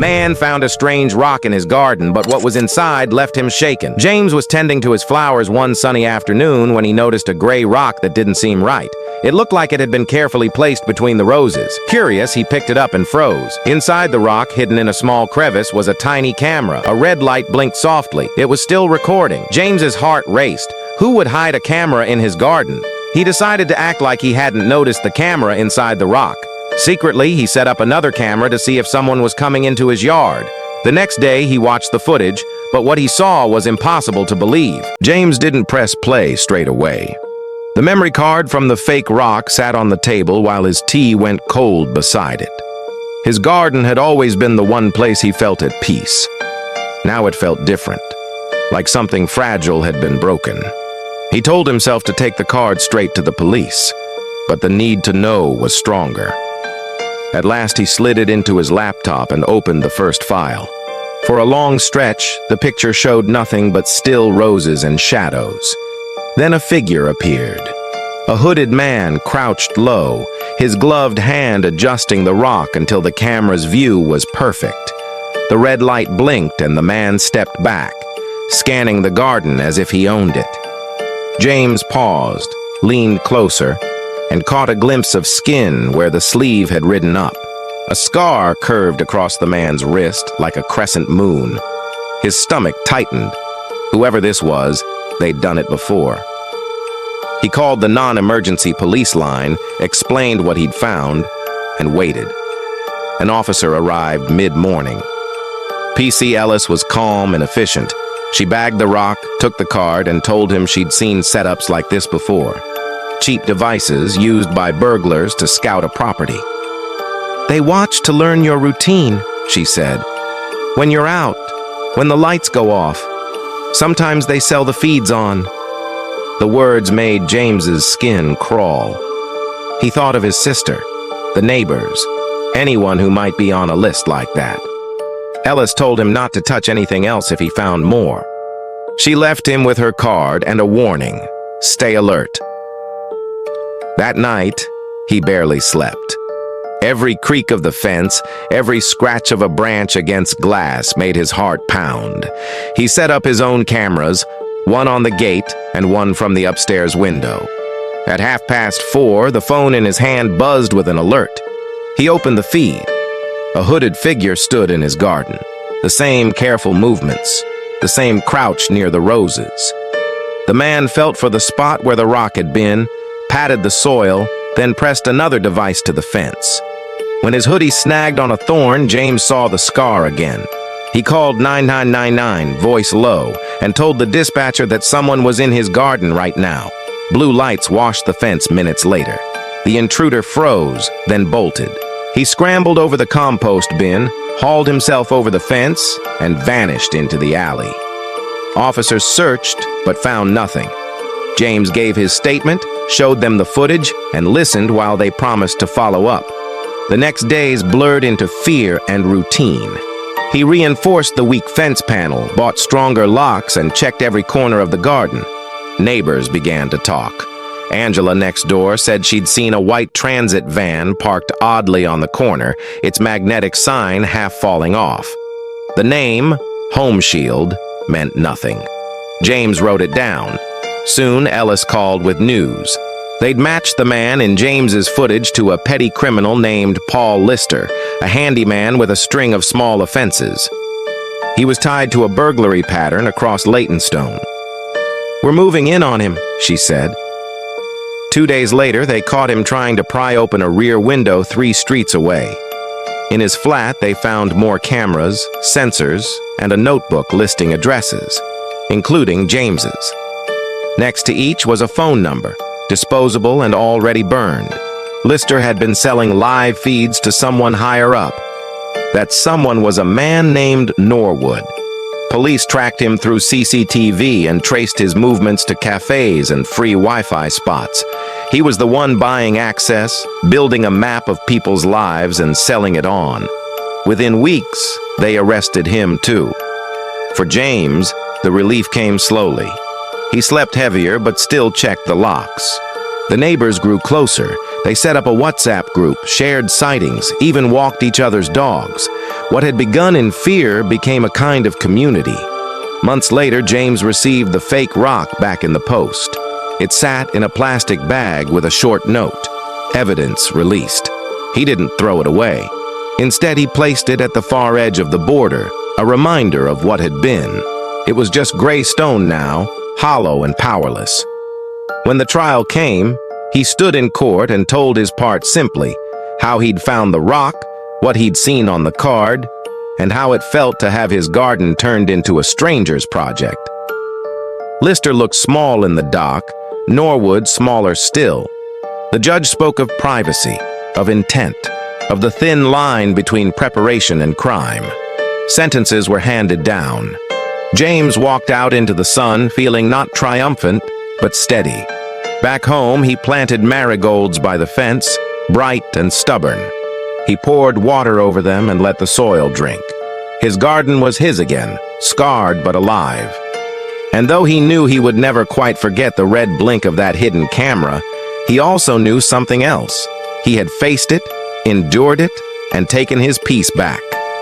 Man found a strange rock in his garden, but what was inside left him shaken. James was tending to his flowers one sunny afternoon when he noticed a gray rock that didn't seem right. It looked like it had been carefully placed between the roses. Curious, he picked it up and froze. Inside the rock, hidden in a small crevice, was a tiny camera. A red light blinked softly. It was still recording. James's heart raced. Who would hide a camera in his garden? He decided to act like he hadn't noticed the camera inside the rock. Secretly, he set up another camera to see if someone was coming into his yard. The next day, he watched the footage, but what he saw was impossible to believe. James didn't press play straight away. The memory card from the fake rock sat on the table while his tea went cold beside it. His garden had always been the one place he felt at peace. Now it felt different, like something fragile had been broken. He told himself to take the card straight to the police, but the need to know was stronger. At last he slid it into his laptop and opened the first file. For a long stretch, the picture showed nothing but still roses and shadows. Then a figure appeared. A hooded man crouched low, his gloved hand adjusting the rock until the camera's view was perfect. The red light blinked and the man stepped back, scanning the garden as if he owned it. James paused, leaned closer, and caught a glimpse of skin where the sleeve had ridden up. A scar curved across the man's wrist like a crescent moon. His stomach tightened. Whoever this was, they'd done it before. He called the non-emergency police line, explained what he'd found, and waited. An officer arrived mid-morning. PC Ellis was calm and efficient. She bagged the rock, took the card, and told him she'd seen setups like this before. Cheap devices used by burglars to scout a property. "They watch to learn your routine," she said. "When you're out, when the lights go off. Sometimes they sell the feeds on." The words made James's skin crawl. He thought of his sister, the neighbors, anyone who might be on a list like that. Ellis told him not to touch anything else if he found more. She left him with her card and a warning: stay alert. That night, he barely slept. Every creak of the fence, every scratch of a branch against glass made his heart pound. He set up his own cameras, one on the gate and one from the upstairs window. At 4:30, the phone in his hand buzzed with an alert. He opened the feed. A hooded figure stood in his garden. The same careful movements, the same crouch near the roses. The man felt for the spot where the rock had been, patted the soil, then pressed another device to the fence. When his hoodie snagged on a thorn, James saw the scar again. He called 9999, voice low, and told the dispatcher that someone was in his garden right now. Blue lights washed the fence minutes later. The intruder froze, then bolted. He scrambled over the compost bin, hauled himself over the fence, and vanished into the alley. Officers searched, but found nothing. James gave his statement, showed them the footage, and listened while they promised to follow up. The next days blurred into fear and routine. He reinforced the weak fence panel, bought stronger locks, and checked every corner of the garden. Neighbors began to talk. Angela next door said she'd seen a white transit van parked oddly on the corner, its magnetic sign half falling off. The name, Home Shield, meant nothing. James wrote it down. Soon, Ellis called with news. They'd matched the man in James's footage to a petty criminal named Paul Lister, a handyman with a string of small offenses. He was tied to a burglary pattern across Leytonstone. "We're moving in on him," she said. 2 days later, they caught him trying to pry open a rear window 3 streets away. In his flat, they found more cameras, sensors, and a notebook listing addresses, including James's. Next to each was a phone number, disposable and already burned. Lister had been selling live feeds to someone higher up. That someone was a man named Norwood. Police tracked him through CCTV and traced his movements to cafes and free Wi-Fi spots. He was the one buying access, building a map of people's lives and selling it on. Within weeks, they arrested him too. For James, the relief came slowly. He slept heavier but still checked the locks. The neighbors grew closer, They set up a WhatsApp group, shared sightings, even walked each other's dogs. What had begun in fear became a kind of community. Months later, James received the fake rock back in the post. It sat in a plastic bag with a short note. Evidence released. He didn't throw it away. Instead, he placed it at the far edge of the border, a reminder of what had been. It was just gray stone now, hollow and powerless. When the trial came, he stood in court and told his part simply, how he'd found the rock, what he'd seen on the card, and how it felt to have his garden turned into a stranger's project. Lister looked small in the dock, Norwood smaller still. The judge spoke of privacy, of intent, of the thin line between preparation and crime. Sentences were handed down. James walked out into the sun feeling not triumphant, but steady. Back home, he planted marigolds by the fence, bright and stubborn. He poured water over them and let the soil drink. His garden was his again, scarred but alive. And though he knew he would never quite forget the red blink of that hidden camera, he also knew something else. He had faced it, endured it, and taken his peace back.